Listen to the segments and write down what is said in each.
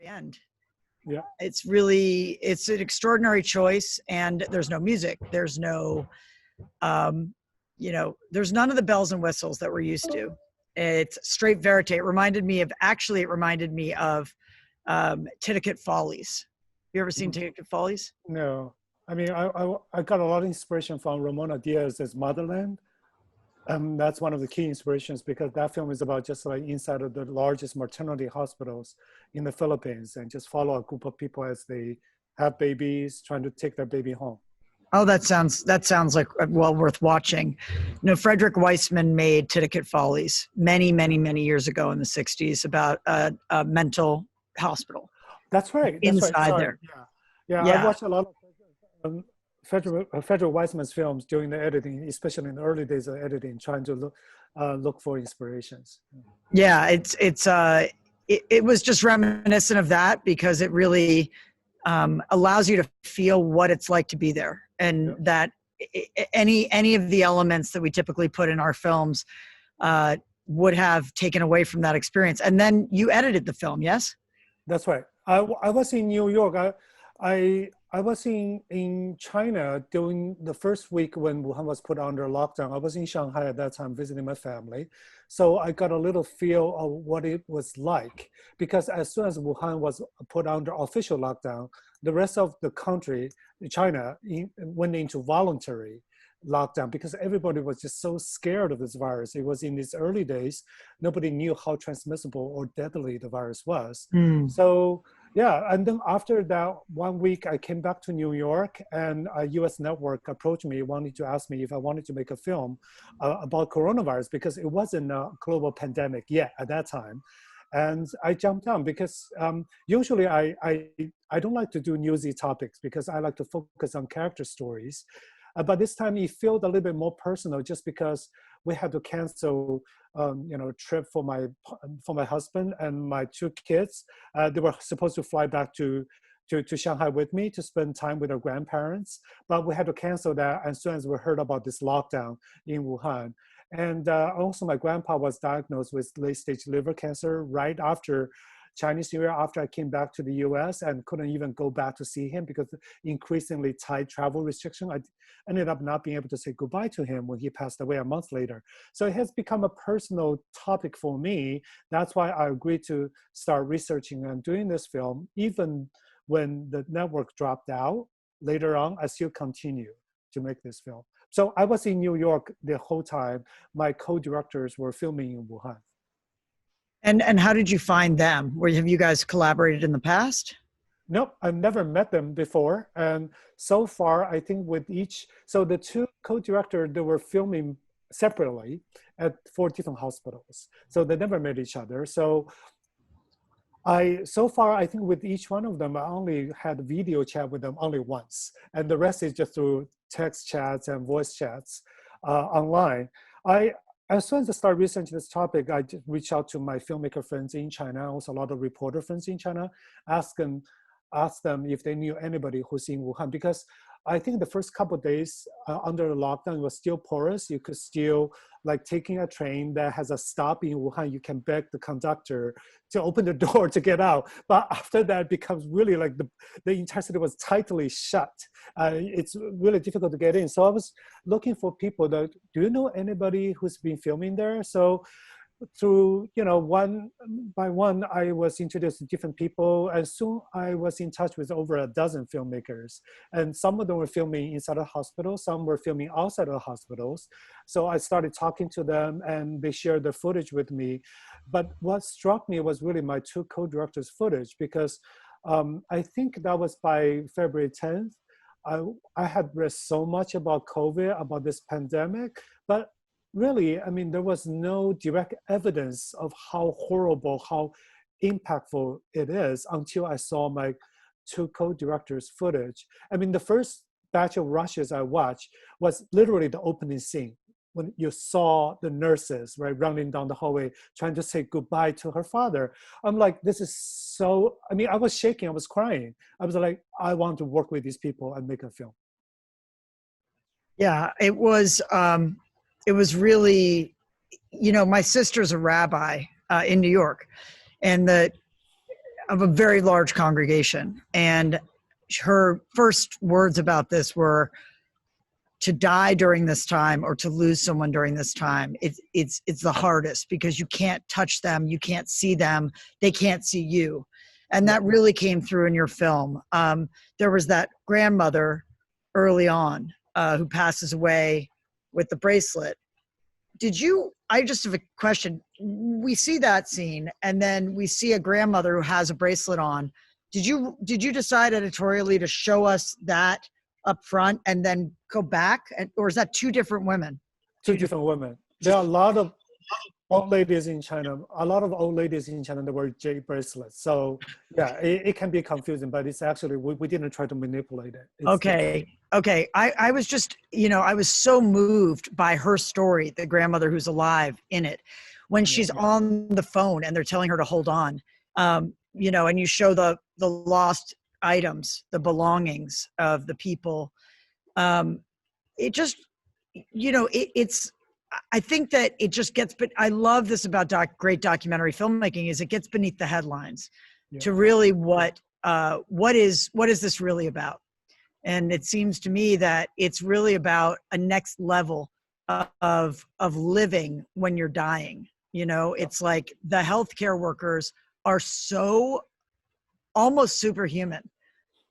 end. Yeah. It's an extraordinary choice, and there's no music. There's no, there's none of the bells and whistles that we're used to. It's straight verite. It reminded me of Titicut Follies. You ever seen Titicut Follies? No. I mean, I got a lot of inspiration from Ramona Diaz's Motherland. That's one of the key inspirations, because that film is about just like inside of the largest maternity hospitals in the Philippines, and just follow a group of people as they have babies, trying to take their baby home. Oh, that sounds like well worth watching. Frederick Weissman made Titicut Follies many, many, many years ago in the 60s about a mental hospital. That's right. Inside there. Yeah. I watched a lot of Frederick Weissman's films during the editing, especially in the early days of editing, trying to look for inspirations. Yeah, it was just reminiscent of that, because it really allows you to feel what it's like to be there, and that any of the elements that we typically put in our films would have taken away from that experience. And then you edited the film, yes? That's right. I was in New York. I was in China during the first week when Wuhan was put under lockdown. I was in Shanghai at that time visiting my family. So I got a little feel of what it was like, because as soon as Wuhan was put under official lockdown, the rest of the country, China, went into voluntary lockdown, because everybody was just so scared of this virus. It was in these early days, nobody knew how transmissible or deadly the virus was. So yeah, and then after that 1 week, I came back to New York, and a US network approached me, wanted to ask me if I wanted to make a film about coronavirus, because it wasn't a global pandemic yet at that time. And I jumped on, because usually I don't like to do newsy topics, because I like to focus on character stories. But this time it felt a little bit more personal, just because we had to cancel, trip for my husband and my 2 kids. They were supposed to fly back to Shanghai with me to spend time with their grandparents, but we had to cancel that as soon as we heard about this lockdown in Wuhan. And also my grandpa was diagnosed with late-stage liver cancer right after Chinese New Year, after I came back to the US, and couldn't even go back to see him because increasingly tight travel restriction. I ended up not being able to say goodbye to him when he passed away a month later. So it has become a personal topic for me. That's why I agreed to start researching and doing this film. Even when the network dropped out later on, I still continue to make this film. So I was in New York the whole time. My co-directors were filming in Wuhan. And how did you find them? Have you guys collaborated in the past? Nope, I've never met them before. And so far, I think with so the 2 co-directors, they were filming separately at 4 different hospitals. So they never met each other. So far, I think with each one of them, I only had video chat with them only once. And the rest is just through text chats and voice chats online. As soon as I started researching this topic, I just reached out to my filmmaker friends in China, also a lot of reporter friends in China, asked them if they knew anybody who's in Wuhan, because I think the first couple of days under the lockdown, it was still porous. You could still, like taking a train that has a stop in Wuhan, you can beg the conductor to open the door to get out. But after that, it becomes really like the entire city was tightly shut. It's really difficult to get in. So I was looking for people that, do you know anybody who's been filming there? So through, one by one, I was introduced to different people, and soon I was in touch with over a dozen filmmakers. And some of them were filming inside the hospital, some were filming outside of the hospitals. So I started talking to them, and they shared their footage with me. But what struck me was really my 2 co-directors' footage, because I think that was by February 10th. I had read so much about COVID, about this pandemic, but really, I mean, there was no direct evidence of how horrible, how impactful it is until I saw my 2 co-directors' footage. I mean, the first batch of rushes I watched was literally the opening scene, when you saw the nurses, right, running down the hallway, trying to say goodbye to her father. I'm like, this is so, I mean, I was shaking, I was crying. I was like, I want to work with these people and make a film. Yeah, it was really, my sister's a rabbi in New York, and of a very large congregation. And her first words about this were, to die during this time or to lose someone during this time, it's the hardest, because you can't touch them, you can't see them, they can't see you. And that really came through in your film. There was that grandmother early on who passes away with the bracelet. I just have a question. We see that scene, and then we see a grandmother who has a bracelet on. Did you decide editorially to show us that up front and then go back, or is that two different women? Two different women. There are a lot of old ladies in China. That wear jade bracelets. So yeah, it can be confusing, but it's actually we didn't try to manipulate it. Okay. I was just, I was so moved by her story, the grandmother who's alive in it, when she's on the phone and they're telling her to hold on. And you show the lost items, the belongings of the people. It just, it's, I think that it just gets, but I love this about great documentary filmmaking, is it gets beneath the headlines to really what is this really about? And it seems to me that it's really about a next level of living when you're dying. It's like the healthcare workers are so almost superhuman.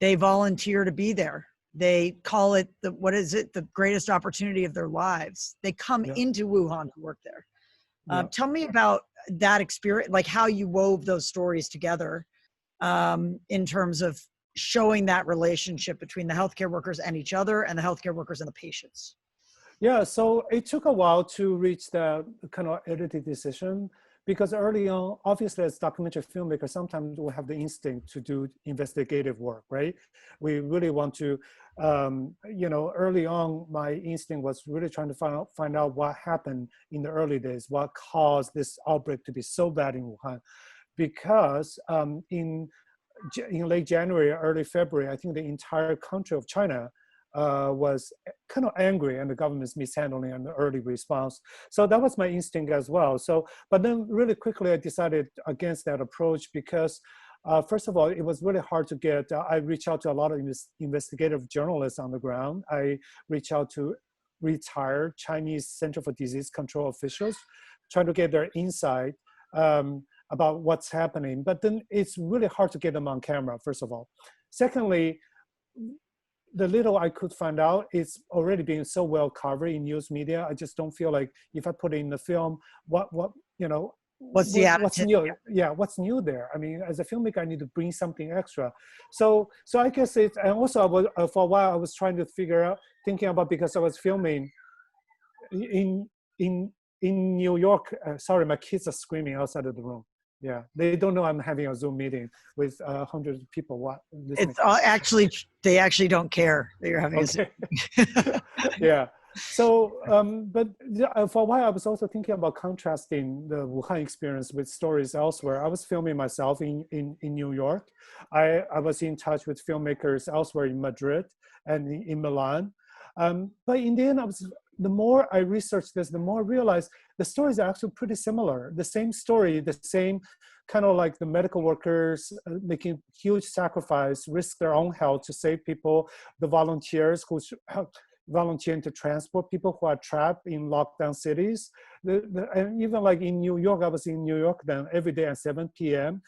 They volunteer to be there. They call it the greatest opportunity of their lives. They come into Wuhan to work there. Tell me about that experience, like how you wove those stories together in terms of showing that relationship between the healthcare workers and each other, and the healthcare workers and the patients. Yeah, so it took a while to reach that kind of editing decision, because early on, obviously as documentary filmmakers, sometimes we have the instinct to do investigative work, right? We really want to, early on, my instinct was really trying to find out what happened in the early days, what caused this outbreak to be so bad in Wuhan. Because in late January, early February, I think the entire country of China was kind of angry and the government's mishandling and the early response. So that was my instinct as well. So, but then really quickly I decided against that approach, because first of all, it was really hard to get, I reached out to a lot of investigative journalists on the ground. I reached out to retired Chinese Center for Disease Control officials, trying to get their insight about what's happening. But then it's really hard to get them on camera, first of all. Secondly, the little I could find out, it's already being so well covered in news media. I just don't feel like if I put it in the film, what's new? Yeah, what's new there? I mean, as a filmmaker, I need to bring something extra. So I guess it's, and also I was, for a while I was trying to thinking about, because I was filming in New York. Sorry, my kids are screaming outside of the room. Yeah, they don't know I'm having a Zoom meeting with hundreds of people listening. It's they actually don't care that you're having a Zoom. Yeah. So, but for a while, I was also thinking about contrasting the Wuhan experience with stories elsewhere. I was filming myself in New York. I was in touch with filmmakers elsewhere in Madrid and in Milan. But in the end, the more I researched this, the more I realized the stories are actually pretty similar. The same story, the same kind of like the medical workers making huge sacrifice, risk their own health to save people, the volunteers who volunteering to transport people who are trapped in lockdown cities. And even like in New York, I was in New York then, every day at 7 p.m.,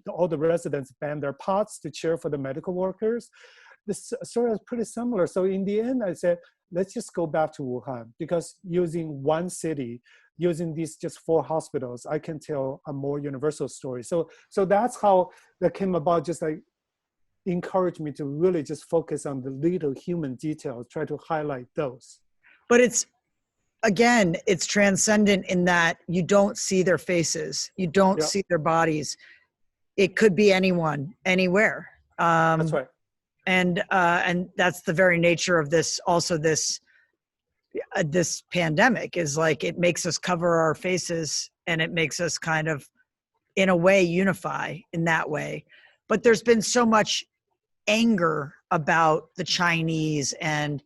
all the residents band their pots to cheer for the medical workers. This story is pretty similar. So in the end, I said, let's just go back to Wuhan, because using one city, using these just 4 hospitals, I can tell a more universal story. So that's how that came about, just like encouraged me to really just focus on the little human details, try to highlight those. But it's transcendent in that you don't see their faces. You don't see their bodies. It could be anyone, anywhere. That's right. And that's the very nature of this. Also, this pandemic is like, it makes us cover our faces, and it makes us kind of, in a way, unify in that way. But there's been so much anger about the Chinese, and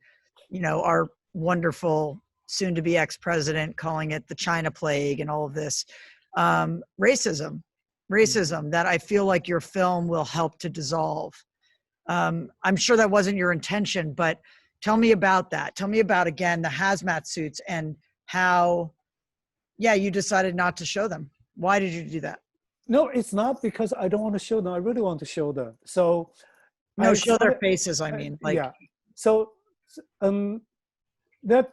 our wonderful soon-to-be ex-president calling it the China plague and all of this racism. racism that I feel like your film will help to dissolve. I'm sure that wasn't your intention, but tell me about that. Tell me about, again, the hazmat suits and how, yeah, you decided not to show them. Why did you do that? No, it's not because I don't want to show them. I really want to show them. So No, I show their started, faces, I mean. Like, yeah. So there are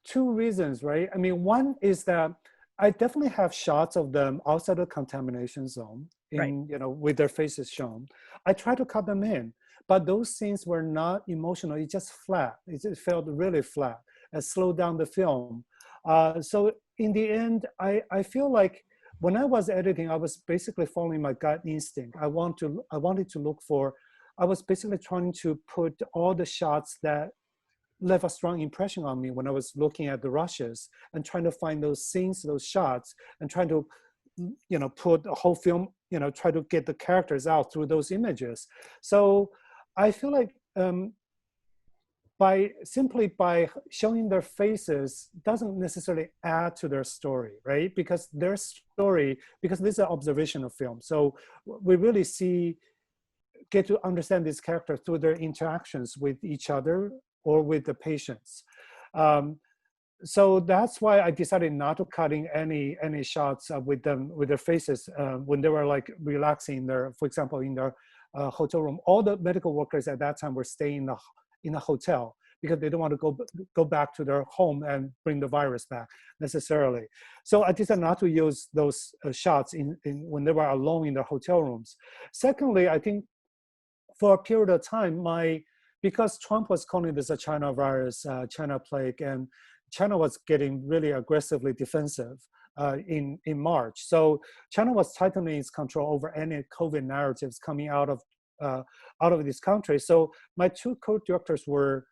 two reasons, right? I mean, one is that I definitely have shots of them outside the contamination zone, right. with their faces shown. I try to cut them in, but those scenes were not emotional. It just flat. It just felt really flat and slowed down the film. So in the end, I feel like when I was editing, I was basically following my gut instinct. I wanted to look for. I was basically trying to put all the shots that left a strong impression on me when I was looking at the rushes and trying to find those scenes, those shots, and trying to, put a whole film, try to get the characters out through those images. So I feel like by showing their faces doesn't necessarily add to their story, right? Because this is an observational film. So we really get to understand these characters through their interactions with each other or with the patients. So that's why I decided not to cutting any shots with them, with their faces when they were like relaxing for example, in their hotel room. All the medical workers at that time were staying in a hotel because they don't want to go back to their home and bring the virus back necessarily. So I decided not to use those shots when they were alone in their hotel rooms. Secondly, I think for a period of time, because Trump was calling this a China virus, China plague, and China was getting really aggressively defensive in March. So China was tightening its control over any COVID narratives coming out of this country. So my two co-directors were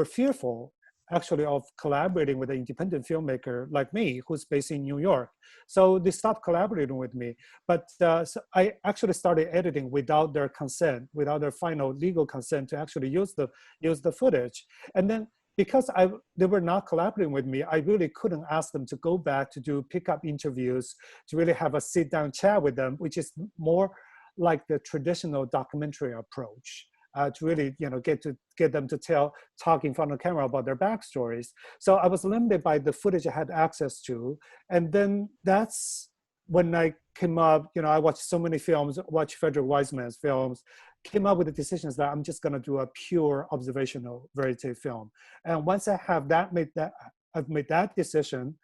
fearful, actually, of collaborating with an independent filmmaker like me, who's based in New York. So they stopped collaborating with me. But so I actually started editing without their consent, without their final legal consent to actually use the footage. And then because they were not collaborating with me, I really couldn't ask them to go back to do pickup interviews, to really have a sit-down chat with them, which is more like the traditional documentary approach. To really, get them to talk in front of the camera about their backstories. So I was limited by the footage I had access to, and then that's when I came up. I watched so many films, watched Frederick Wiseman's films, came up with the decisions that I'm just going to do a pure observational verite film. And once I have I've made that decision,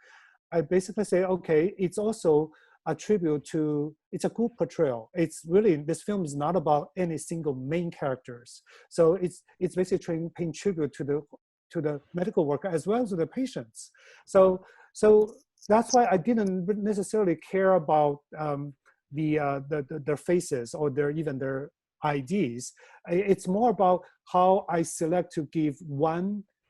I basically say, okay, it's also a tribute to, it's a good portrayal. It's really, this film is not about any single main characters. So it's basically paying tribute to the medical worker as well as to the patients. So that's why I didn't necessarily care about their faces or even their IDs. It's more about how I select to give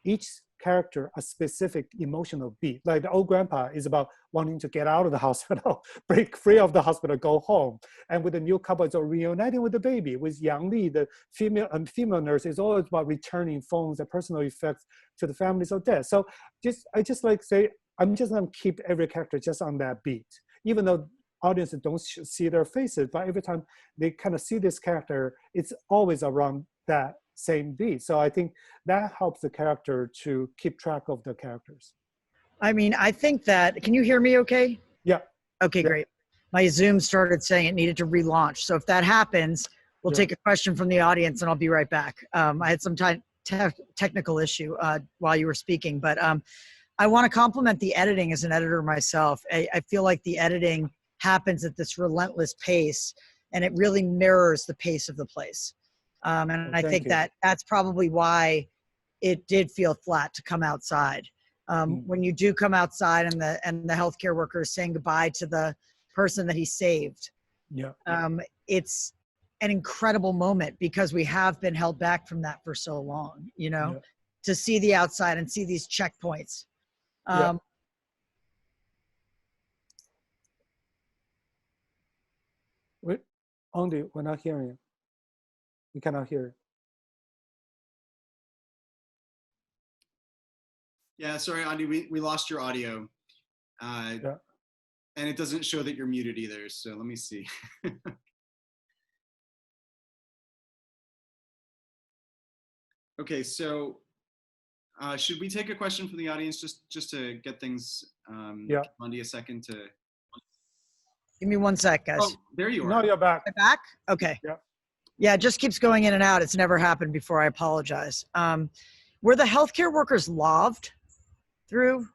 each character a specific emotional beat. Like the old grandpa is about wanting to get out of the hospital, break free of the hospital, go home. And with the new couple, it's reuniting with the baby. With Yang Li, the female nurse, is always about returning phones and personal effects to the families of death. So I just like say, I'm just gonna keep every character just on that beat, even though audiences don't see their faces, but every time they kind of see this character, it's always around that same beat. So I think that helps the character to keep track of the characters. I mean, I think that, can you hear me okay? Yeah. Okay, yeah. great. My Zoom started saying it needed to relaunch. So if that happens, we'll take a question from the audience and I'll be right back. I had some technical issue while you were speaking, but I want to compliment the editing as an editor myself. I feel like the editing happens at this relentless pace and it really mirrors the pace of the place. And I think that's probably why it did feel flat to come outside. When you do come outside and the healthcare worker is saying goodbye to the person that he saved, it's an incredible moment because we have been held back from that for so long, to see the outside and see these checkpoints. Wait, Ondi, we're not hearing you. We cannot hear you. Yeah, sorry, Andy, we lost your audio. And it doesn't show that you're muted either. So let me see. Okay, so should we take a question from the audience just to get things, Yeah. Ondi, a second to. Give me 1 sec, guys. Oh, there you are. Now you're back. Am I back? Okay. Yeah. Yeah, it just keeps going in and out. It's never happened before. I apologize. Were the healthcare workers loved through?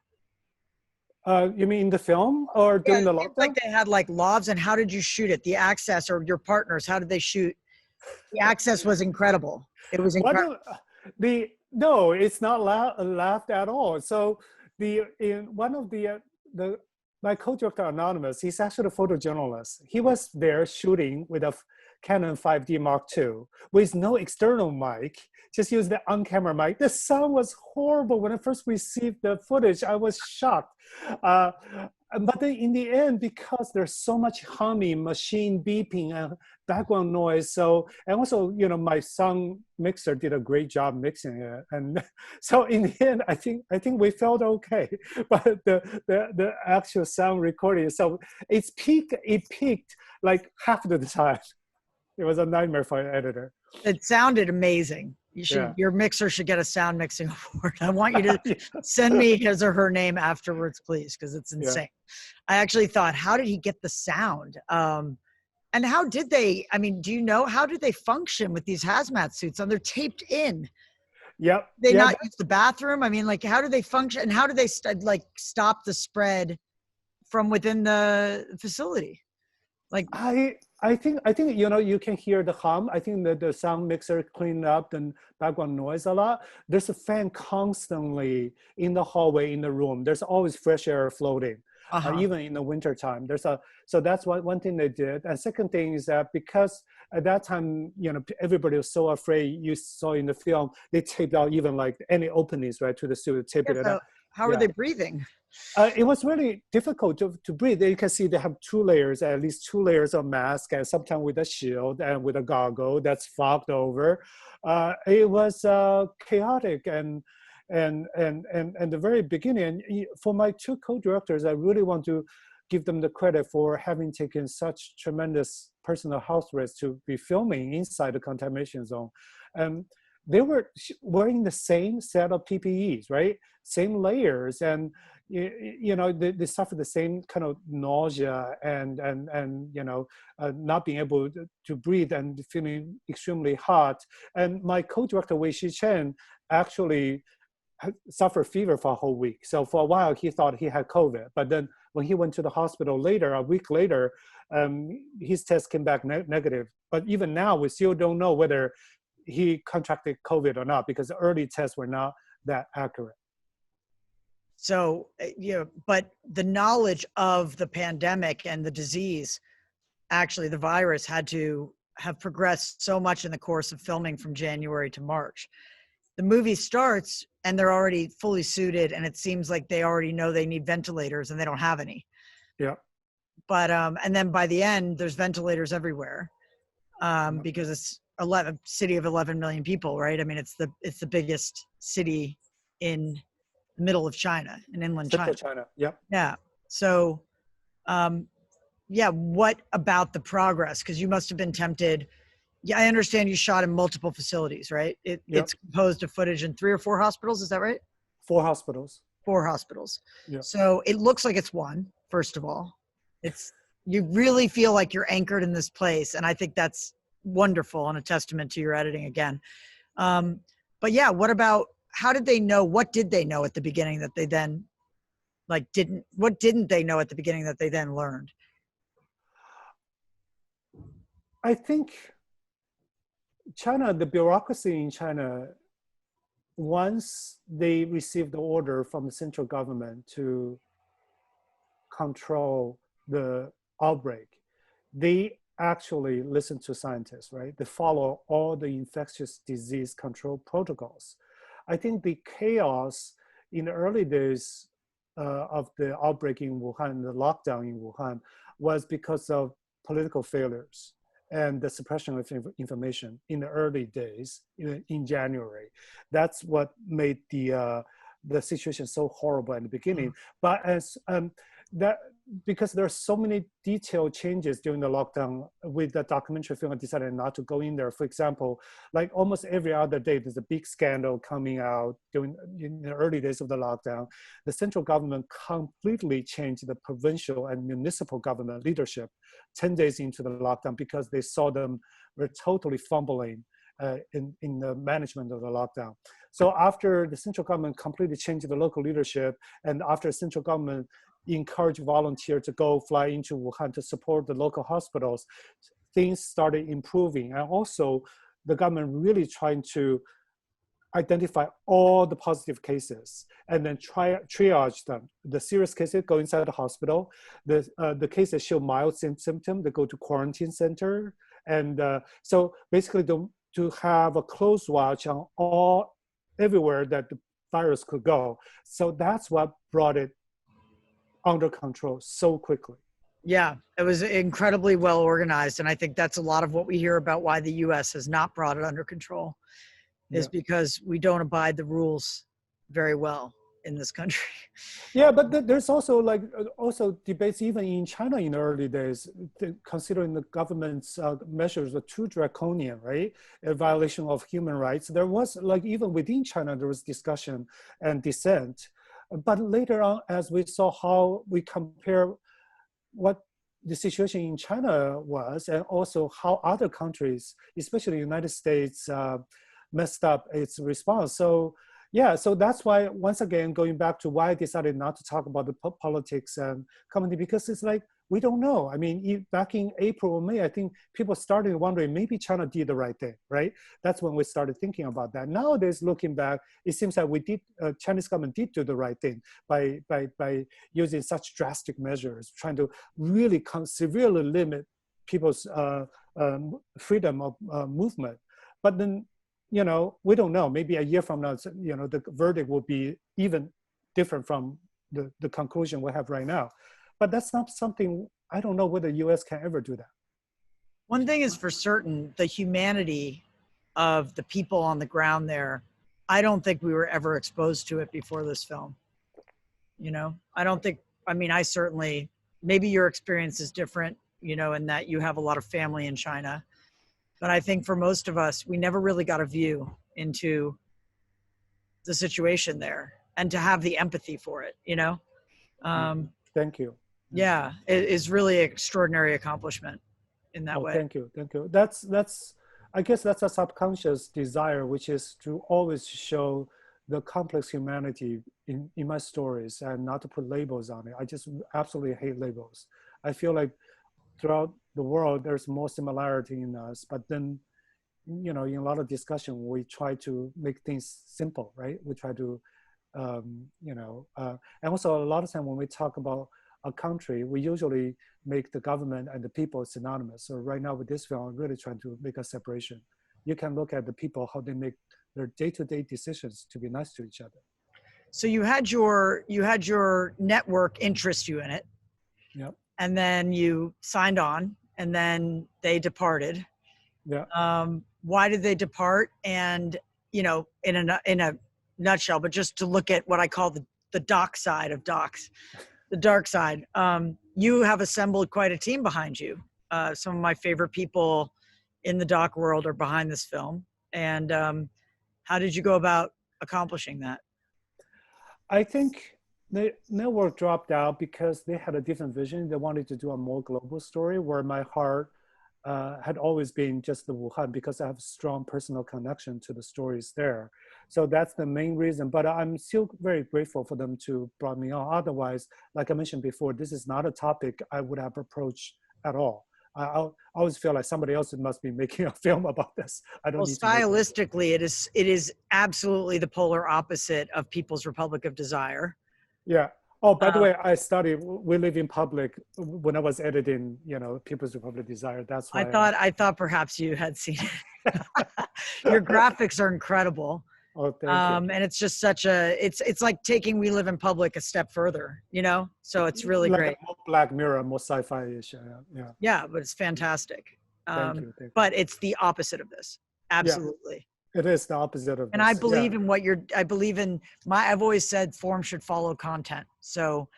You mean in the film or during the It seems like lockdown? they had like lavs, and how did you shoot it? The access, or your partners, how did they shoot? The access was incredible. It was incredible. No, it's not laughed at all. So one of my co-director Anonymous, he's actually a photojournalist. He was there shooting with a Canon 5D Mark II with no external mic, just use the on-camera mic. The sound was horrible. When I first received the footage, I was shocked. But then in the end, because there's so much humming, machine beeping, and background noise, and also, my sound mixer did a great job mixing it. And so in the end, I think we felt okay. But the actual sound recording, so it peaked like half of the time. It was a nightmare for an editor. It sounded amazing. Your mixer should get a sound mixing award. I want you to send me his or her name afterwards, please, because it's insane. I actually thought, how did he get the sound? And how did they, do you know, how did they function with these hazmat suits on? They're taped in. Yep. They not use the bathroom? how do they function? And how do they stop the spread from within the facility? I think you can hear the hum. I think that the sound mixer cleaned up the background noise a lot. There's a fan constantly in the hallway in the room. There's always fresh air floating, even in the winter time. So that's one thing they did. And second thing is that because at that time, everybody was so afraid. You saw in the film, they taped out even like any openings right to the suit, taped it out. How are they breathing? It was really difficult to breathe. You can see they have at least two layers of mask, and sometimes with a shield and with a goggle that's fogged over. It was chaotic and the very beginning. And for my two co-directors, I really want to give them the credit for having taken such tremendous personal health risks to be filming inside the contamination zone. They were wearing the same set of PPEs, right? Same layers, and they suffer the same kind of nausea and not being able to breathe and feeling extremely hot. And my co-director Weixi Chen actually suffered fever for a whole week. So for a while he thought he had COVID, but then when he went to the hospital later, a week later, his test came back negative. But even now, we still don't know whether he contracted COVID or not, because the early tests were not that accurate. So, but the knowledge of the pandemic and the disease, actually the virus, had to have progressed so much in the course of filming from January to March. The movie starts and they're already fully suited, and it seems like they already know they need ventilators and they don't have any. Yeah. But, and then by the end, there's ventilators everywhere, because it's a city of 11 million people, right? It's the biggest city in the middle of China, in inland China. Yep. Yeah. So, what about the progress? Because you must have been tempted. Yeah, I understand you shot in multiple facilities, right? It's composed of footage in 3 or 4 hospitals. Is that right? 4 hospitals. 4 hospitals. Yeah. So it looks like it's one, first of all. You really feel like you're anchored in this place. And I think that's wonderful and a testament to your editing again. But yeah, how did they know? What did they know at the beginning that they then what didn't they know at the beginning that they then learned? I think China, the bureaucracy in China, once they received the order from the central government to control the outbreak, they actually listen to scientists, right? They follow all the infectious disease control protocols. I think the chaos in the early days of the outbreak in Wuhan, the lockdown in Wuhan, was because of political failures and the suppression of information in the early days in January. That's what made the situation so horrible in the beginning. But as because there are so many detailed changes during the lockdown. With the documentary film, I decided not to go in there. For example, like almost every other day, there's a big scandal coming out in the early days of the lockdown. The central government completely changed the provincial and municipal government leadership 10 days into the lockdown because they saw them were totally fumbling in the management of the lockdown. So after the central government completely changed the local leadership, and after the central government encouraged volunteers to go fly into Wuhan to support the local hospitals, things started improving. And also the government really trying to identify all the positive cases and then triage them. The serious cases go inside the hospital. The cases show mild symptoms, they go to quarantine center. And so basically to have a close watch on everywhere that the virus could go. So that's what brought it under control so quickly. Yeah, it was incredibly well organized. And I think that's a lot of what we hear about why the US has not brought it under control, is because we don't abide the rules very well in this country. Yeah, but there's also also debates even in China in the early days, considering the government's measures were too draconian, right? A violation of human rights. There was even within China, there was discussion and dissent. But later on, as we saw how we compare what the situation in China was, and also how other countries, especially the United States, messed up its response. So yeah, so that's why, once again, going back to why I decided not to talk about the politics and comedy, because it's like, we don't know. I mean, back in April or May, I think people started wondering, maybe China did the right thing, right? That's when we started thinking about that. Nowadays, looking back, it seems like Chinese government did do the right thing by using such drastic measures, trying to really severely limit people's freedom of movement. But then, we don't know. Maybe a year from now, the verdict will be even different from the conclusion we have right now. But that's not something, I don't know whether the US can ever do that. One thing is for certain, the humanity of the people on the ground there, I don't think we were ever exposed to it before this film. I don't think, I certainly, maybe your experience is different, in that you have a lot of family in China. But I think for most of us, we never really got a view into the situation there and to have the empathy for it, Thank you. Yeah, it is really an extraordinary accomplishment in that way. Thank you. That's I guess that's a subconscious desire, which is to always show the complex humanity in my stories and not to put labels on it. I just absolutely hate labels. I feel like throughout the world, there's more similarity in us, but then, in a lot of discussion, we try to make things simple, right? We try to, and also a lot of time when we talk about a country, we usually make the government and the people synonymous. So right now with this film, I'm really trying to make a separation. You can look at the people, how they make their day-to-day decisions to be nice to each other. So you had your network interest you in it. Yep. And then you signed on, and then they departed. Yeah. Why did they depart? And, in a nutshell, but just to look at what I call the doc side of docs, the dark side, you have assembled quite a team behind you. Some of my favorite people in the doc world are behind this film. And how did you go about accomplishing that? I think the network dropped out because they had a different vision. They wanted to do a more global story, where my heart had always been just the Wuhan, because I have a strong personal connection to the stories there. So that's the main reason. But I'm still very grateful for them to brought me on. Otherwise, like I mentioned before, this is not a topic I would have approached at all. I always feel like somebody else must be making a film about this. I don't. Well, stylistically, it is absolutely the polar opposite of People's Republic of Desire. Yeah. Oh, by the way, We Live in Public when I was editing, People's Republic of Desire. That's why I thought perhaps you had seen it. Your graphics are incredible. Oh, thank you. And it's just it's like taking We Live in Public a step further, so it's really great. More Black Mirror, more sci-fi-ish. Yeah. Yeah, but it's fantastic. Thank you. But it's the opposite of this. Absolutely. Yeah. It is the opposite of and this. I believe in I've always said form should follow content. So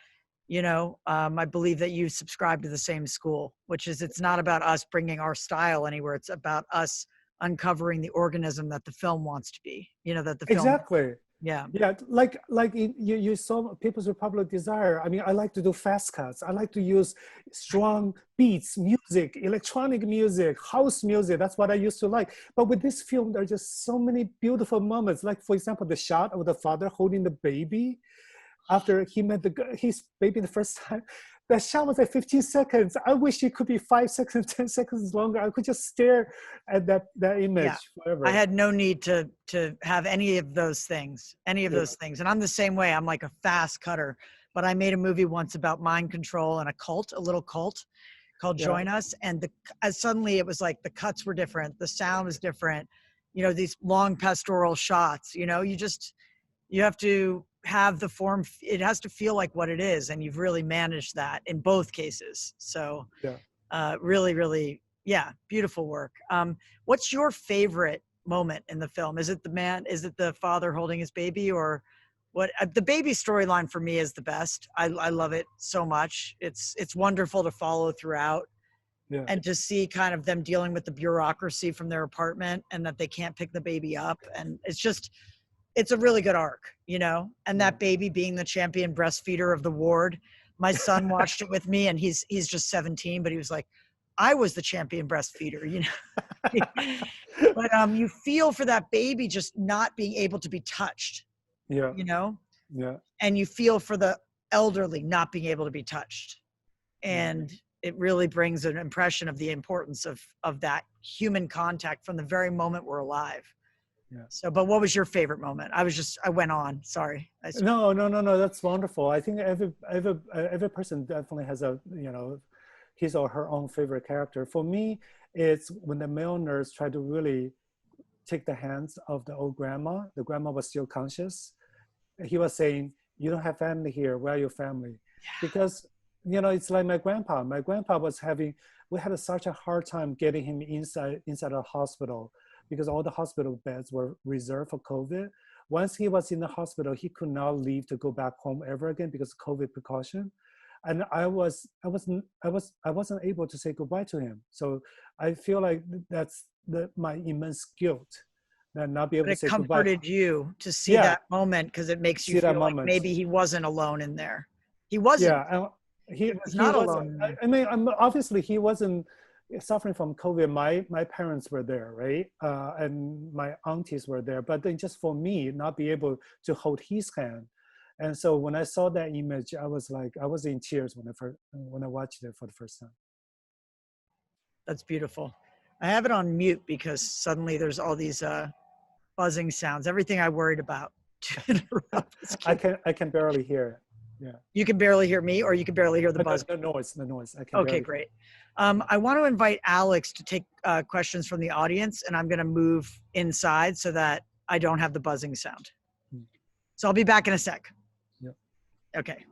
I believe that you subscribe to the same school, which is it's not about us bringing our style anywhere. It's about us uncovering the organism that the film wants to be, that the film. Exactly. Yeah. Yeah, like you saw People's Republic Desire. I mean, I like to do fast cuts. I like to use strong beats, music, electronic music, house music. That's what I used to like. But with this film, there are just so many beautiful moments. Like, for example, the shot of the father holding the baby after he met his baby the first time. That shot was like 15 seconds. I wish it could be 5 seconds, 10 seconds longer. I could just stare at that image forever. I had no need to have any of those things, And I'm the same way. I'm like a fast cutter. But I made a movie once about mind control and a little cult called Join Us. And suddenly it was like the cuts were different. The sound was different. These long pastoral shots, you have to have the form. It has to feel like what it is. And you've really managed that in both cases. So really, really, beautiful work. What's your favorite moment in the film? Is it the father holding his baby, or what? The baby storyline for me is the best. I love it so much. It's wonderful to follow throughout. Yeah. And to see kind of them dealing with the bureaucracy from their apartment and that they can't pick the baby up. And it's a really good arc, and that baby being the champion breastfeeder of the ward. My son watched it with me, and he's just 17, but he was like, I was the champion breastfeeder, But you feel for that baby just not being able to be touched, Yeah. And you feel for the elderly not being able to be touched. And it really brings an impression of the importance of that human contact from the very moment we're alive. Yeah. So, but what was your favorite moment? I went on, sorry. No, that's wonderful. I think every person definitely has his or her own favorite character. For me, it's when the male nurse tried to really take the hands of the old grandma. The grandma was still conscious. He was saying, you don't have family here, where are your family? Because, it's like my grandpa. My grandpa we had such a hard time getting him inside a hospital, because all the hospital beds were reserved for COVID. Once he was in the hospital, he could not leave to go back home ever again because of COVID precaution. And I wasn't able to say goodbye to him. So I feel like that's my immense guilt, that not be able to say goodbye. But it comforted you to see that moment, because it makes you feel like maybe he wasn't alone in there. He wasn't. Yeah, he was not alone. I mean, obviously he wasn't suffering from COVID. My parents were there, right? And my aunties were there. But then just for me, not be able to hold his hand. And so when I saw that image, I was in tears when I watched it for the first time. That's beautiful. I have it on mute because suddenly there's all these buzzing sounds. Everything I worried about to interrupt. I can barely hear it. Yeah. You can barely hear me, or you can barely hear the buzz? The noise. Okay, great. I want to invite Alex to take questions from the audience, and I'm going to move inside so that I don't have the buzzing sound. So I'll be back in a sec. Yep. Okay.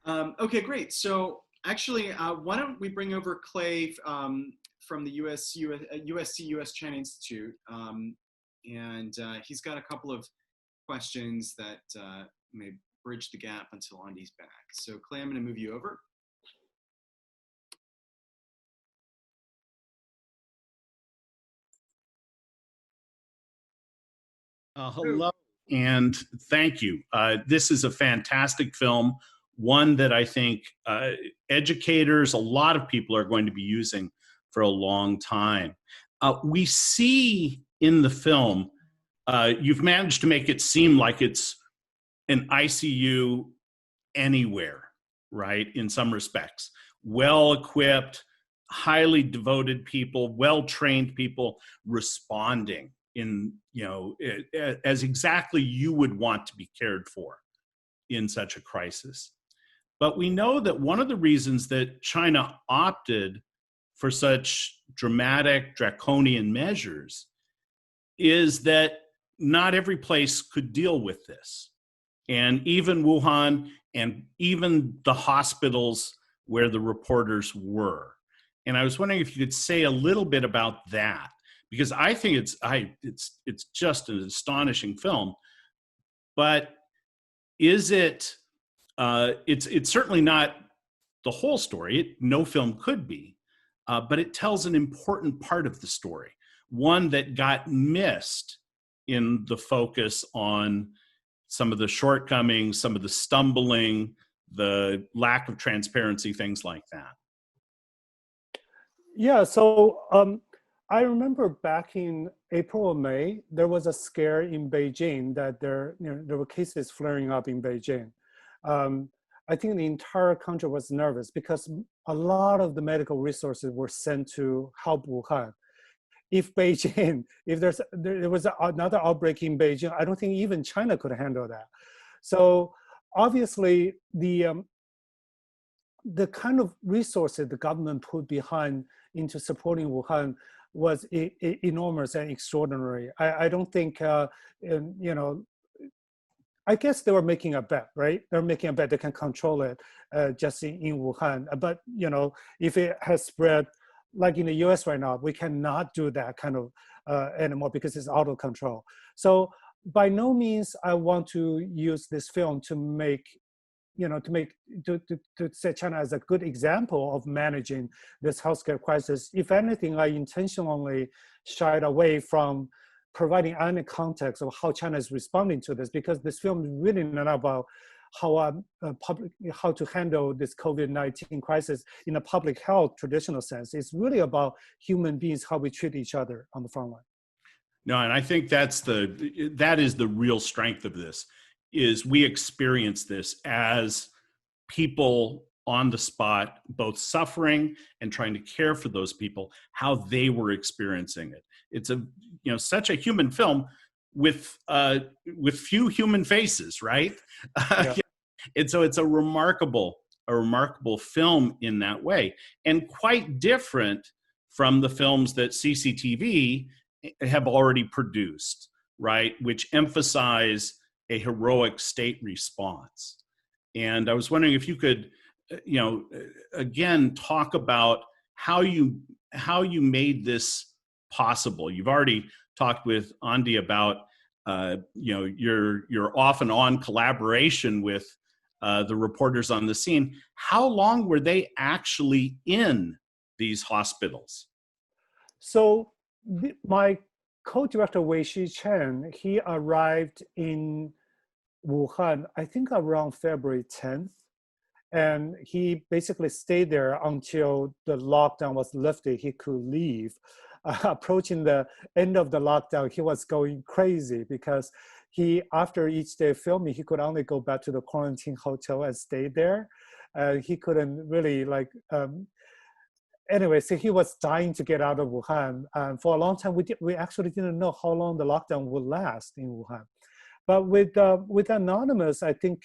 Okay, great. So actually, why don't we bring over Clay from the USC Chen Institute, and he's got a couple of questions that may bridge the gap until Ondi's back. So Clay, I'm going to move you over. Hello, and thank you. This is a fantastic film, one that I think educators, a lot of people are going to be using for a long time. We see in the film, you've managed to make it seem like it's an ICU anywhere, right? In some respects, well-equipped, highly devoted people, well-trained people responding in, as exactly you would want to be cared for in such a crisis. But we know that one of the reasons that China opted for such dramatic, draconian measures is that not every place could deal with this. And even Wuhan and even the hospitals where the reporters were. And I was wondering if you could say a little bit about that, because I think it's just an astonishing film. But is it It's certainly not the whole story. No film could be, but it tells an important part of the story, one that got missed in the focus on some of the shortcomings, some of the stumbling, the lack of transparency, things like that. Yeah, so I remember back in April or May, there was a scare in Beijing that there were cases flaring up in Beijing. I think the entire country was nervous because a lot of the medical resources were sent to help Wuhan. If Beijing, if there was another outbreak in Beijing, I don't think even China could handle that. So obviously the kind of resources the government put behind into supporting Wuhan was enormous and extraordinary. I don't think, I guess they were making a bet, right? They're making a bet they can control it just in Wuhan. But, if it has spread, like in the US right now, we cannot do that kind of anymore because it's out of control. So by no means I want to use this film to set China as a good example of managing this healthcare crisis. If anything, I intentionally shied away from providing any context of how China is responding to this, because this film is really not about how to handle this COVID-19 crisis in a public health traditional sense. It's really about human beings, how we treat each other on the front line. No, and I think that is the real strength of this, is we experience this as people on the spot, both suffering and trying to care for those people, how they were experiencing it. It's such a human film with few human faces, right? Yeah. And so it's a remarkable film in that way, and quite different from the films that CCTV have already produced, right? Which emphasize a heroic state response. And I was wondering if you could, again, talk about how you made this possible. You've already talked with Ondi about, your off and on collaboration with the reporters on the scene. How long were they actually in these hospitals? So my co-director Weixi Chen, he arrived in Wuhan, I think around February 10th. And he basically stayed there until the lockdown was lifted. He could leave. Approaching the end of the lockdown, he was going crazy because after each day of filming, he could only go back to the quarantine hotel and stay there. He couldn't really anyway, so he was dying to get out of Wuhan. For a long time, we actually didn't know how long the lockdown would last in Wuhan. But with Anonymous, I think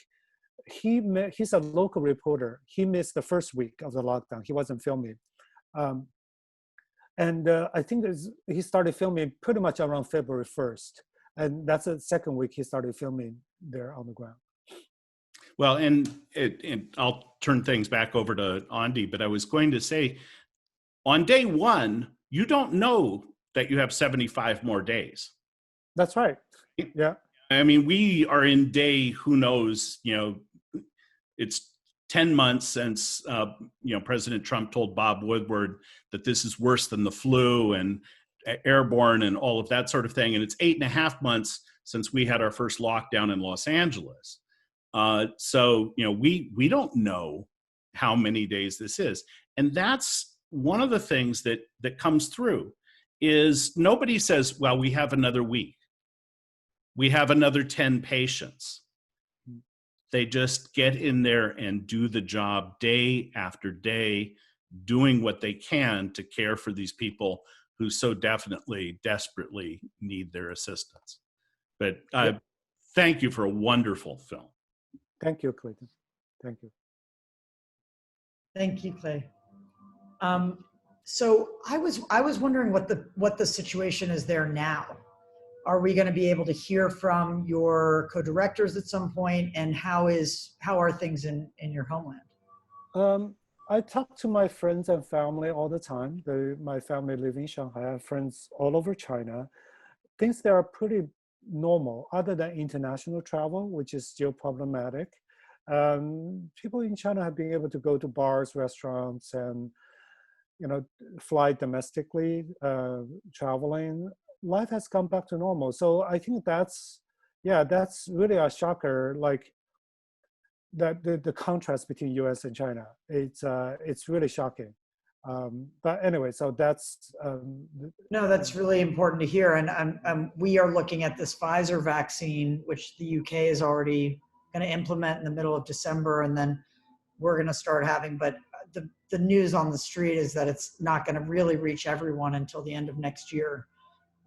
he's a local reporter. He missed the first week of the lockdown. He wasn't filming. I think he started filming pretty much around February 1st. And that's the second week he started filming there on the ground. Well, and I'll turn things back over to Ondi, but I was going to say, on day one, you don't know that you have 75 more days. That's right. Yeah. I mean, we are in day, who knows, it's 10 months since, President Trump told Bob Woodward that this is worse than the flu and airborne and all of that sort of thing. And it's 8.5 months since we had our first lockdown in Los Angeles. So, we don't know how many days this is. And that's one of the things that comes through, is nobody says, well, we have another week. We have another 10 patients. They just get in there and do the job day after day, doing what they can to care for these people who so definitely, desperately need their assistance. But thank you for a wonderful film. Thank you, Clayton. Thank you. Thank you, Clay. So I was wondering what the situation is there now. Are we going to be able to hear from your co-directors at some point, and how are things in your homeland? I talk to my friends and family all the time. My family live in Shanghai. I have friends all over China. Things that are pretty normal, other than international travel, which is still problematic. people in China have been able to go to bars, restaurants, and fly domestically, traveling. Life has come back to normal. So I think that's really a shocker. Like that, the contrast between U.S. and China, it's really shocking. But anyway, so that's no, that's really important to hear. And we are looking at this Pfizer vaccine, which the UK is already going to implement in the middle of December, and then we're going to start having. But the news on the street is that it's not going to really reach everyone until the end of next year.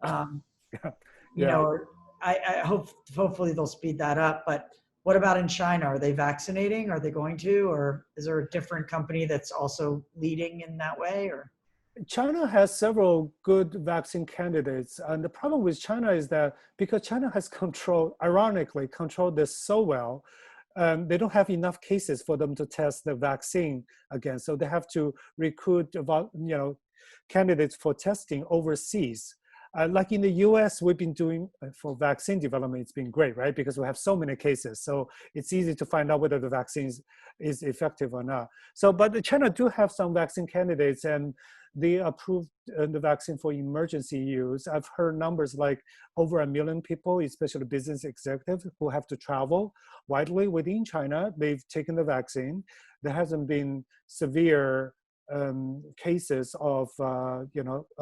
You know, I hopefully they'll speed that up. But what about in China? Are they vaccinating? Are they going to? Or is there a different company that's also leading in that way? Or China has several good vaccine candidates. And the problem with China is that because China has ironically controlled this so well, they don't have enough cases for them to test the vaccine against. So they have to recruit candidates for testing overseas. Like in the US, we've been doing for vaccine development, it's been great, right? Because we have so many cases. So it's easy to find out whether the vaccine is effective or not. So, but China do have some vaccine candidates, and they approved the vaccine for emergency use. I've heard numbers like over 1 million people, especially business executives who have to travel widely within China. They've taken the vaccine. There hasn't been severe cases of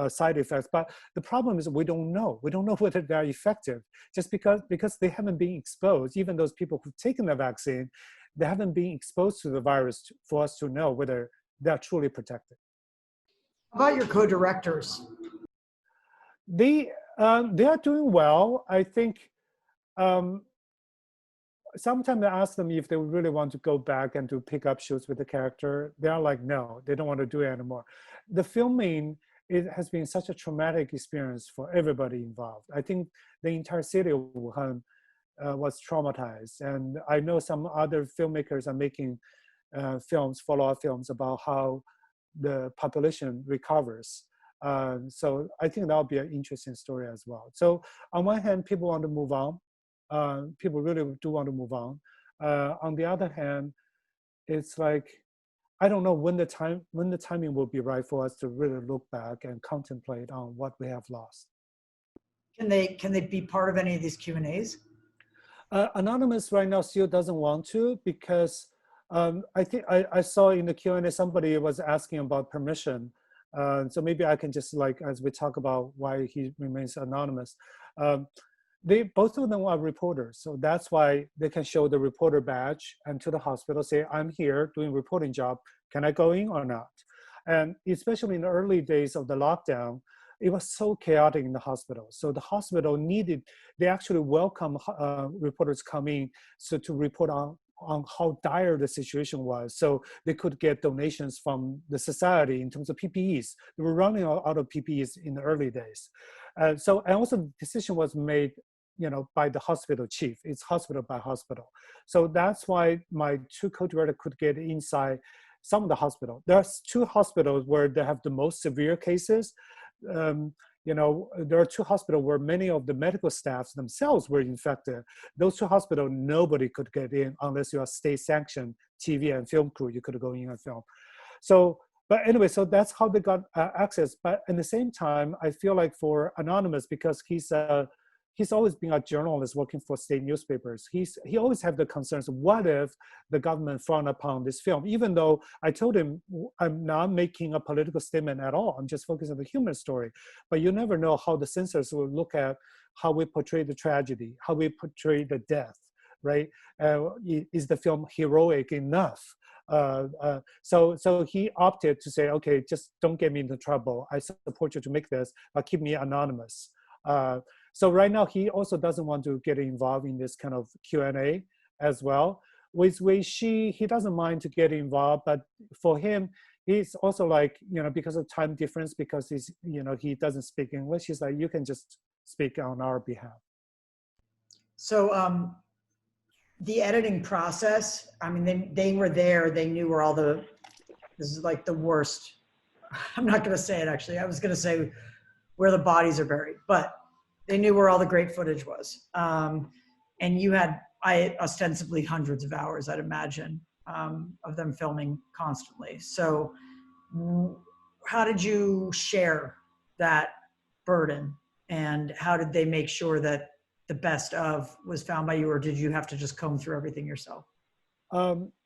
side effects, but the problem is we don't know whether they're effective just because they haven't been exposed. Even those people who've taken the vaccine, they haven't been exposed to the virus for us to know whether they're truly protected. how about your co-directors? They are doing well. I think sometimes I ask them if they really want to go back and do pickup shoots with the character. They are like, no, they don't want to do it anymore. The filming, it has been such a traumatic experience for everybody involved. I think the entire city of Wuhan was traumatized. And I know some other filmmakers are making follow-up films about how the population recovers. So I think that'll be an interesting story as well. So on one hand, people want to move on. People really do want to move on. On the other hand, it's like, I don't know when the timing will be right for us to really look back and contemplate on what we have lost. Can they be part of any of these Q&As? Anonymous right now still doesn't want to, because I think I saw in the Q&A somebody was asking about permission. So maybe I can just, like, as we talk about why he remains anonymous. Both of them are reporters, so that's why they can show the reporter badge and to the hospital say, I'm here doing reporting job, can I go in or not? And especially in the early days of the lockdown, it was so chaotic in the hospital. So the hospital they actually welcome reporters coming to report on how dire the situation was. So they could get donations from the society in terms of PPEs. They were running out of PPEs in the early days. And also the decision was made by the hospital chief. It's hospital by hospital. So that's why my two co-directors could get inside some of the hospital. There's 2 hospitals where they have the most severe cases. There are 2 hospitals where many of the medical staffs themselves were infected. Those 2 hospitals, nobody could get in unless you're a state-sanctioned TV and film crew. You could go in and film. So, but anyway, so that's how they got access. But at the same time, I feel like for Anonymous, because he's always been a journalist working for state newspapers. He always had the concerns, what if the government frowned upon this film? Even though I told him, I'm not making a political statement at all. I'm just focusing on the human story. But you never know how the censors will look at how we portray the tragedy, how we portray the death, right? Is the film heroic enough? So he opted to say, okay, just don't get me into trouble. I support you to make this, but keep me anonymous. So right now, he also doesn't want to get involved in this kind of Q&A as well. With Weixi, he doesn't mind to get involved, but for him, he's also like, because of time difference, because he doesn't speak English, he's like, you can just speak on our behalf. So the editing process, I mean, they were there, they knew where all this is like the worst. I'm not going to say it, actually. I was going to say where the bodies are buried, but they knew where all the great footage was. And you had ostensibly hundreds of hours, I'd imagine, of them filming constantly. So how did you share that burden, and how did they make sure that the best of was found by you, or did you have to just comb through everything yourself?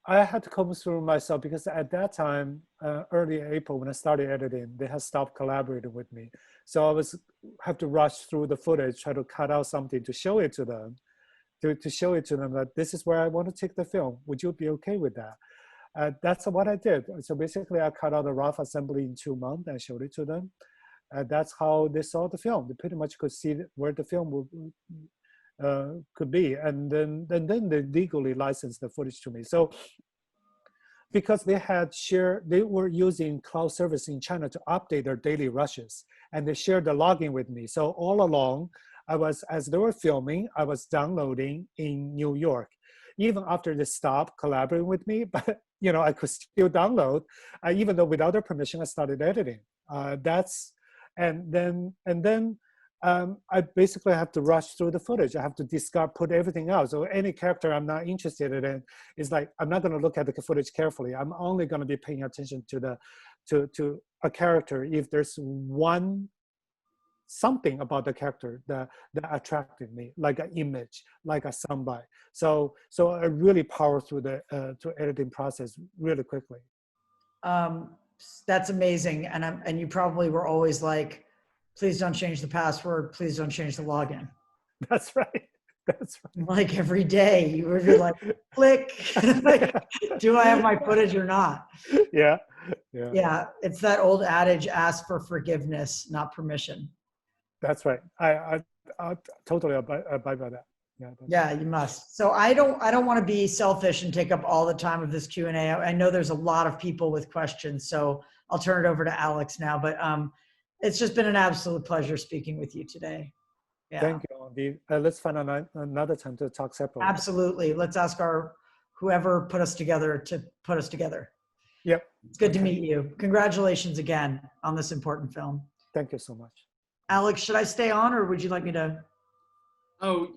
I had to comb through myself because at that time, early April, when I started editing, they had stopped collaborating with me. So I have to rush through the footage, try to cut out something to show it to them, to show it to them that this is where I want to take the film. Would you be okay with that? That's what I did. So basically, I cut out the rough assembly in 2 months and showed it to them. That's how they saw the film. They pretty much could see where the film could be, and then they legally licensed the footage to me. So because they were using cloud service in China to update their daily rushes, and they shared the login with me. So all along, as they were filming, I was downloading in New York. Even after they stopped collaborating with me, but I could still download. Even though without their permission, I started editing. And then I basically have to rush through the footage. I have to discard, put everything out. So any character I'm not interested in is like, I'm not going to look at the footage carefully. I'm only going to be paying attention to a character if there's something about the character that attracted me, like an image, like a soundbite. So I really power through the editing process really quickly. That's amazing. And you probably were always like, please don't change the password. Please don't change the login. That's right. That's right. Like every day you would be like, click, like, do I have my footage or not? Yeah. It's that old adage, ask for forgiveness, not permission. That's right. I totally abide by that. Yeah, you must. So I don't want to be selfish and take up all the time of this Q&A. I know there's a lot of people with questions, so I'll turn it over to Alex now. But it's just been an absolute pleasure speaking with you today. Yeah. Thank you, Ondi. Let's find another time to talk separately. Absolutely. Let's ask whoever put us together to put us together. Yep. It's good to meet you. Congratulations again on this important film. Thank you so much. Alex, should I stay on, or would you like me to? Oh,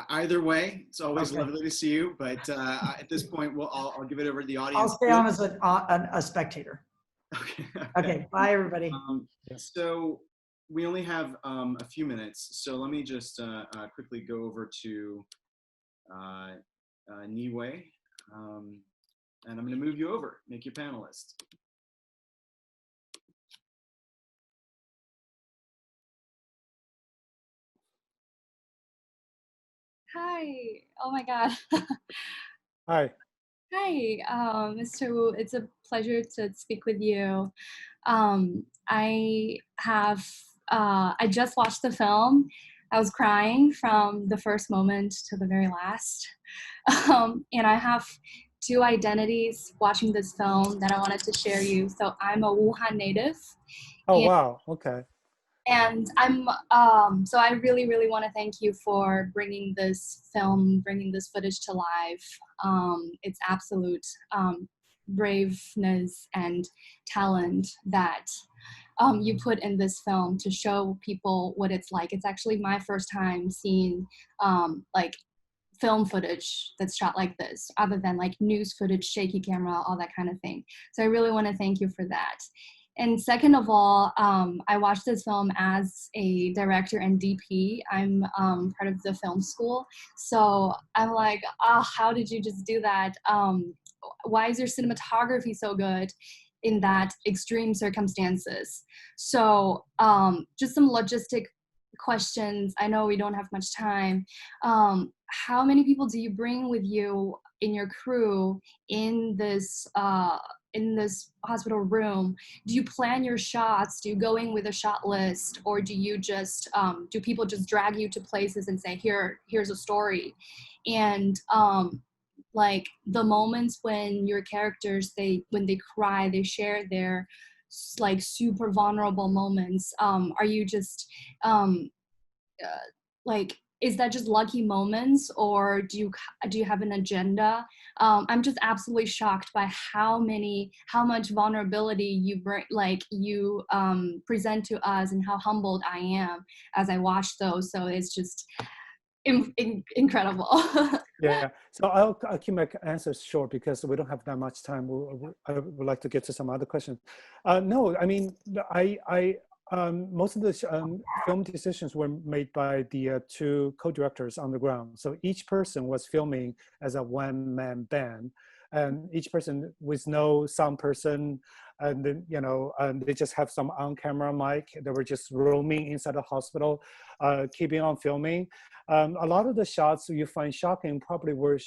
either way, it's always lovely to see you. But at this point, I'll give it over to the audience. I'll stay on as a spectator. Okay. Bye, everybody. So we only have a few minutes. So let me just quickly go over to Niwei. And I'm going to move you over, make you panelist. Hi. Oh my God. Hi. Hi, Mr. Wu. It's a pleasure to speak with you. I just watched the film. I was crying from the first moment to the very last. And I have two identities watching this film that I wanted to share you. So I'm a Wuhan native. Oh, wow. Okay. And so I really, really want to thank you for bringing this footage to life. It's absolute braveness and talent that you put in this film to show people what it's like. It's actually my first time seeing like film footage that's shot like this, other than like news footage, shaky camera, all that kind of thing. So I really want to thank you for that. And second of all, I watched this film as a director and DP. I'm part of the film school. So I'm like, how did you just do that? Why is your cinematography so good in that extreme circumstances? So just some logistic questions. I know we don't have much time. How many people do you bring with you in your crew in this hospital room? Do you plan your shots? Do you go in with a shot list, or do you just do people just drag you to places and say, here's a story? And like the moments when your characters when they cry, they share their like super vulnerable moments. Are you just like, is that just lucky moments, or do you have an agenda? I'm just absolutely shocked by how much vulnerability you bring, like you present to us, and how humbled I am as I watch those. So it's just, incredible. Yeah, so I'll keep my answers short because we don't have that much time. I would like to get to some other questions. No, I mean, most of the film decisions were made by the two co-directors on the ground. So each person was filming as a one-man band, and each person with no sound person, and then, you know, they just have some on-camera mic. They were just roaming inside the hospital, keeping on filming. A lot of the shots you find shocking probably were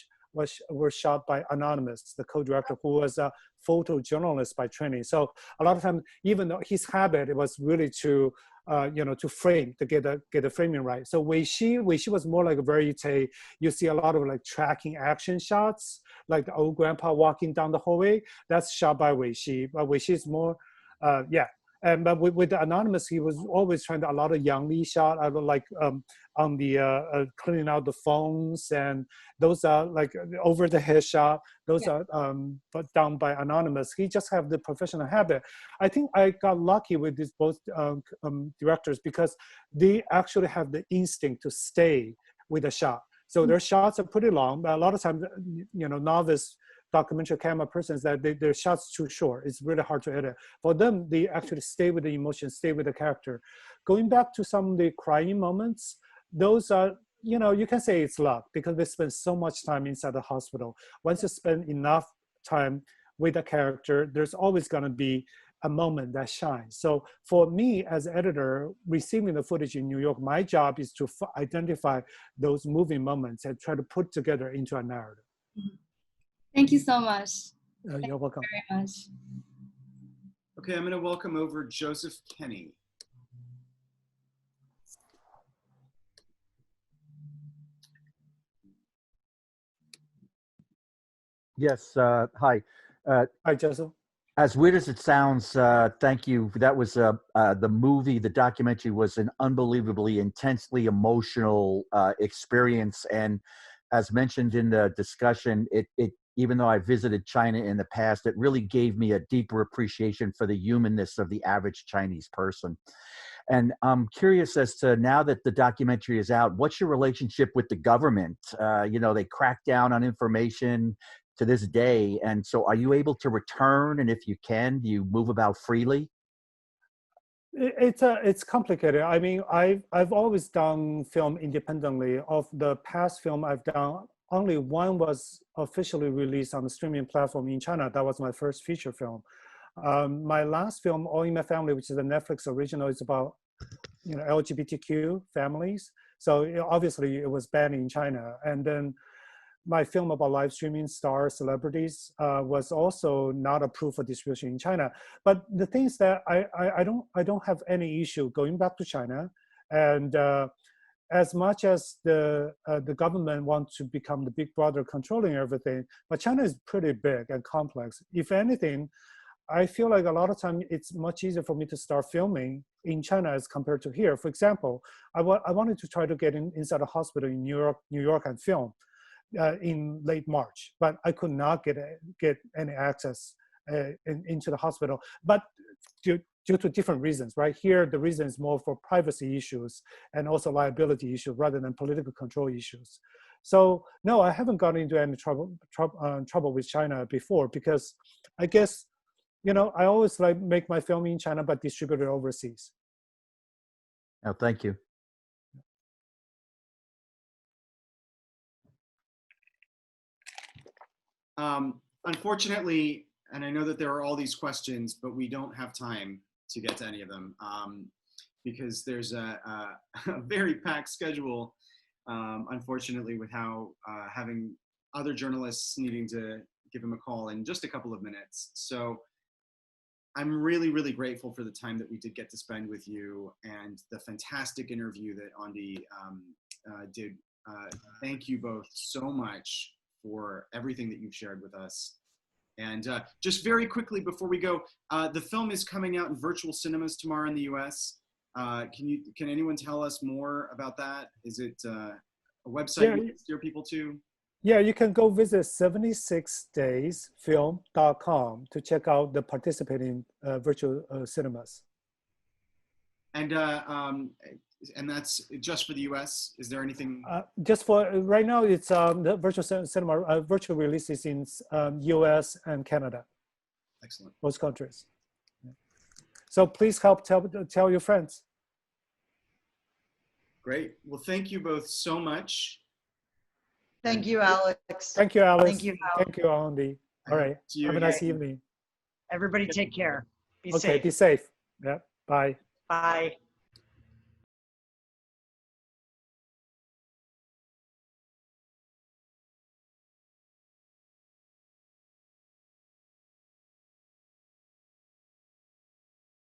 shot by Anonymous, the co-director, who was a photojournalist by training. So a lot of time, even though his habit, it was really to, you know, to frame, to get the framing right. So Weixi was more like a verite. You see a lot of like tracking action shots, like the old grandpa walking down the hallway. That's shot by Weixi. But Weixi is more, yeah. And but with the Anonymous, he was always trying to a lot of Yang Li shot. I would like on the cleaning out the phones, and those are like over the head shot. Those are but done by Anonymous. He just have the professional habit. I think I got lucky with these both directors because they actually have the instinct to stay with the shot. So their shots are pretty long, but a lot of times, you know, novice documentary camera persons that their shots too short. It's really hard to edit. For them, they actually stay with the emotion, stay with the character. Going back to some of the crying moments, those are, you know, you can say it's luck because they spend so much time inside the hospital. Once you spend enough time with a character, there's always going to be a moment that shines. So for me as editor, receiving the footage in New York, my job is to identify those moving moments and try to put together into a narrative. Thank you so much. You're welcome. Very much. Okay, I'm going to welcome over Joseph Kenny. Yes, hi. Hi, Joseph. As weird as it sounds, thank you. That was the movie, the documentary was an unbelievably intensely emotional experience. And as mentioned in the discussion, it even though I visited China in the past, it really gave me a deeper appreciation for the humanness of the average Chinese person. And I'm curious as to, now that the documentary is out, what's your relationship with the government? You know, they crack down on information to this day. And so are you able to return? And if you can, do you move about freely? It's complicated. I mean, I've always done film independently. Of the past film I've done, only one was officially released on the streaming platform in China. That was my first feature film. My last film, All in My Family, which is a Netflix original, is about, you know, LGBTQ families. So obviously it was banned in China. And then my film about live streaming stars, celebrities, was also not approved for distribution in China. But the thing is that I don't have any issue going back to China. And as much as the government wants to become the big brother controlling everything, but China is pretty big and complex. If anything, I feel like a lot of time it's much easier for me to start filming in China as compared to here. For example, I wanted to try to get inside a hospital in New York and film in late March, but I could not get any access into the hospital. But due to different reasons, right? Here, the reason is more for privacy issues and also liability issues rather than political control issues. So no, I haven't gotten into any trouble with China before because I guess, you know, I always like make my film in China, but distribute it overseas. Oh, thank you. Unfortunately, and I know that there are all these questions, but we don't have time to get to any of them because there's a very packed schedule, unfortunately, with how having other journalists needing to give him a call in just a couple of minutes. So I'm really, really grateful for the time that we did get to spend with you and the fantastic interview that Ondi did. Thank you both so much for everything that you've shared with us. And just very quickly before we go, the film is coming out in virtual cinemas tomorrow in the US. Can anyone tell us more about that? Is it a website you can steer people to? Yeah, you can go visit 76daysfilm.com to check out the participating virtual cinemas. And And that's just for the US? Is there anything? Just for right now, it's the virtual cinema virtual releases in US and Canada. Excellent. Both countries. So please help tell your friends. Great. Well, thank you both so much. Thank you, Alex. Thank you, Alice. Thank you, Hal. Thank you, Ondi. All right. See you Have a nice again. evening. Everybody take care. Be Okay, safe. be safe. Yeah. Bye. Bye.